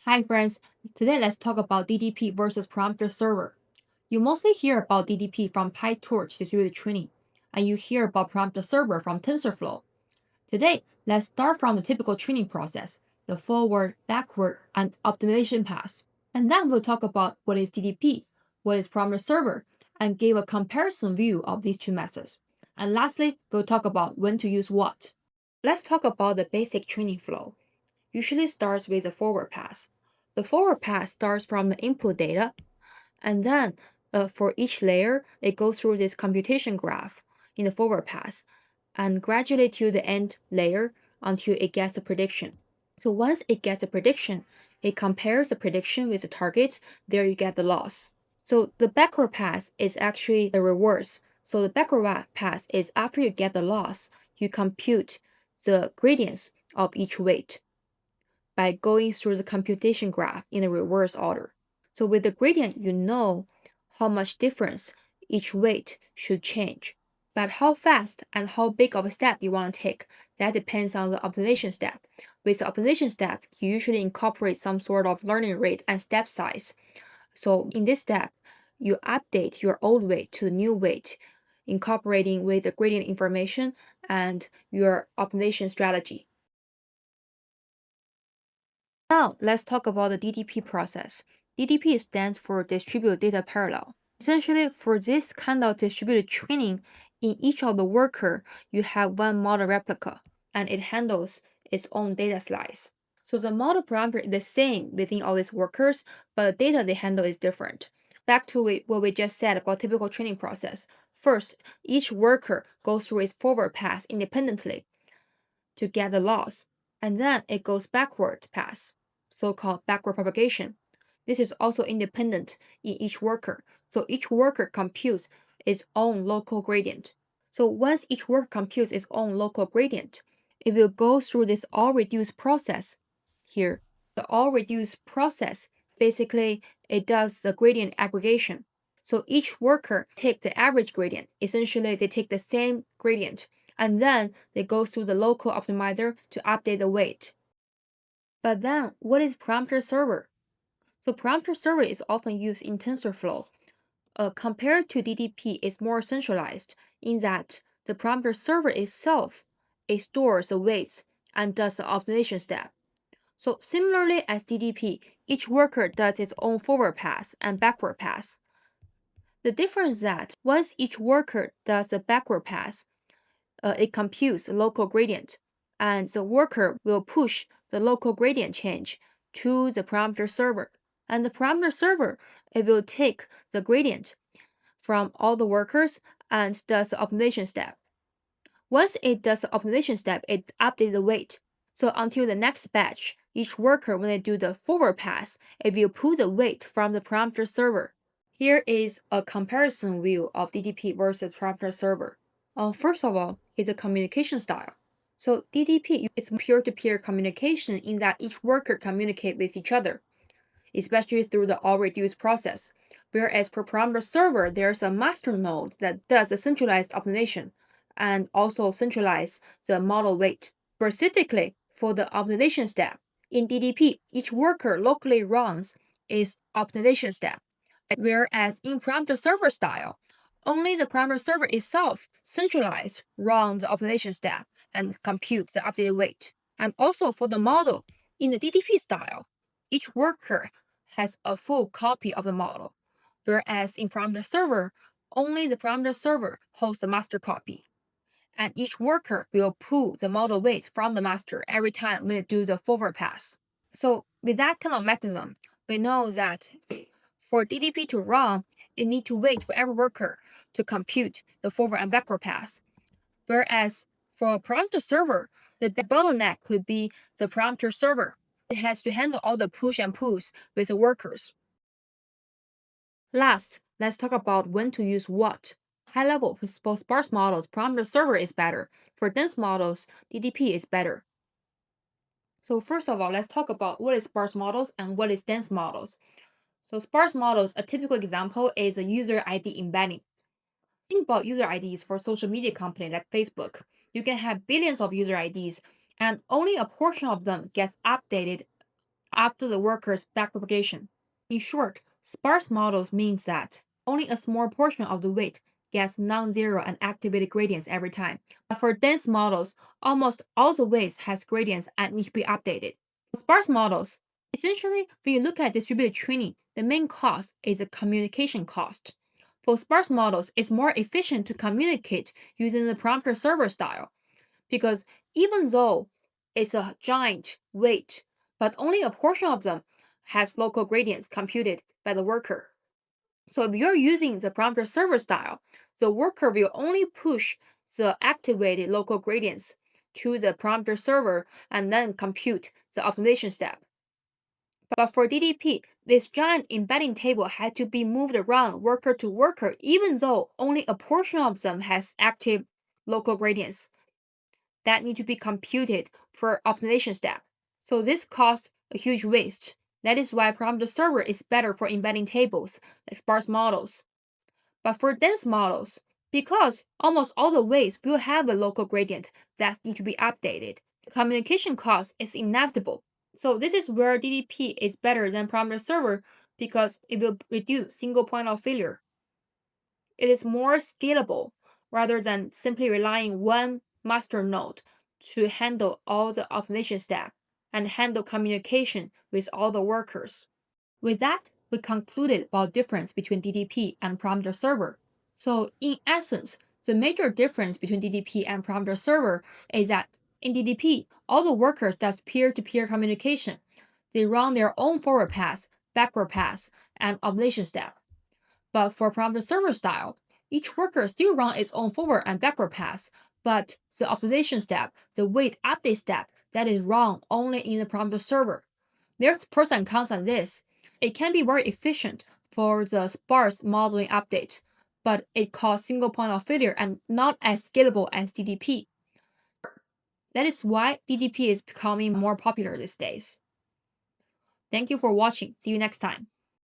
Hi friends, today let's talk about DDP versus Parameter Server. You mostly hear about DDP from PyTorch distributed training, and you hear about Parameter Server from TensorFlow. Today, let's start from the typical training process, the forward, backward, and optimization path. And then we'll talk about what is DDP, what is Parameter Server, and give a comparison view of these two methods. And lastly, we'll talk about when to use what. Let's talk about the basic training flow. Usually starts with the forward pass. The forward pass starts from the input data, and then for each layer, it goes through this computation graph in the forward pass, and gradually to the end layer until it gets a prediction. So once it gets a prediction, it compares the prediction with the target. There you get the loss. So the backward pass is actually the reverse. So the backward pass is after you get the loss, you compute the gradients of each weight by going through the computation graph in the reverse order. So with the gradient, you know how much difference each weight should change. But how fast and how big of a step you want to take, that depends on the optimization step. With the optimization step, you usually incorporate some sort of learning rate and step size. So in this step, you update your old weight to the new weight, incorporating with the gradient information and your optimization strategy. Now, let's talk about the DDP process. DDP stands for Distributed Data Parallel. Essentially, for this kind of distributed training, in each of the worker, you have one model replica, and it handles its own data slice. So the model parameter is the same within all these workers, but the data they handle is different. Back to what we just said about typical training process. First, each worker goes through its forward pass independently to get the loss, and then it goes backward pass, so-called backward propagation. This is also independent in each worker, so each worker computes its own local gradient. So once each worker computes its own local gradient, it will go through this all-reduce process here. The all-reduce process, basically, it does the gradient aggregation. So each worker take the average gradient. Essentially, they take the same gradient, and then they go through the local optimizer to update the weight. But then, what is parameter server? So parameter server is often used in TensorFlow. Compared to DDP, it's more centralized in that the parameter server itself, it stores the weights and does the optimization step. So similarly as DDP, each worker does its own forward pass and backward pass. The difference is that once each worker does the backward pass, it computes the local gradient, and the worker will push the local gradient change to the parameter server. And the parameter server, it will take the gradient from all the workers and does the optimization step. Once it does the optimization step, it updates the weight. So until the next batch, each worker, when they do the forward pass, it will pull the weight from the parameter server. Here is a comparison view of DDP versus parameter server. First of all, is the communication style. So DDP is peer-to-peer communication in that each worker communicate with each other, especially through the all-reduced process. Whereas for parameter server, there's a master node that does the centralized optimization and also centralize the model weight. Specifically for the optimization step, in DDP, each worker locally runs its optimization step, whereas in parameter server style, only the parameter server itself centralized runs the optimization step and compute the updated weight. And also for the model, in the DDP style, each worker has a full copy of the model, whereas in parameter server, only the parameter server holds the master copy. And each worker will pull the model weight from the master every time when they do the forward pass. So with that kind of mechanism, we know that for DDP to run, it needs to wait for every worker to compute the forward and backward pass. Whereas for a parameter server, the bottleneck could be the parameter server. It has to handle all the push and pulls with the workers. Last, let's talk about when to use what. High level for sparse models, parameter server is better. For dense models, DDP is better. So first of all, let's talk about what is sparse models and what is dense models. So sparse models, a typical example is a user ID embedding. Think about user IDs for social media company like Facebook. You can have billions of user IDs, and only a portion of them gets updated after the worker's backpropagation. In short, sparse models means that only a small portion of the weight gets non-zero and activated gradients every time. But for dense models, almost all the weights has gradients and need to be updated. For sparse models, essentially, when you look at distributed training, the main cost is the communication cost. For sparse models, it's more efficient to communicate using the parameter server style because even though it's a giant weight, but only a portion of them has local gradients computed by the worker. So if you're using the parameter server style, the worker will only push the activated local gradients to the parameter server and then compute the optimization step. But for DDP, this giant embedding table had to be moved around worker to worker even though only a portion of them has active local gradients that need to be computed for optimization step. So this caused a huge waste. That is why parameter server is better for embedding tables like sparse models. But for dense models, because almost all the weights will have a local gradient that need to be updated, the communication cost is inevitable. So this is where DDP is better than parameter server because it will reduce single point of failure. It is more scalable rather than simply relying one master node to handle all the optimization steps and handle communication with all the workers. With that, we concluded about difference between DDP and parameter server. So in essence, the major difference between DDP and parameter server is that in DDP, all the workers does peer-to-peer communication. They run their own forward pass, backward pass, and optimization step. But for parameter server style, each worker still run its own forward and backward pass, but the optimization step, the weight update step, that is run only in the parameter server. There's pros and cons on this. It can be very efficient for the sparse modeling update, but it causes single point of failure and not as scalable as DDP. That is why DDP is becoming more popular these days. Thank you for watching. See you next time.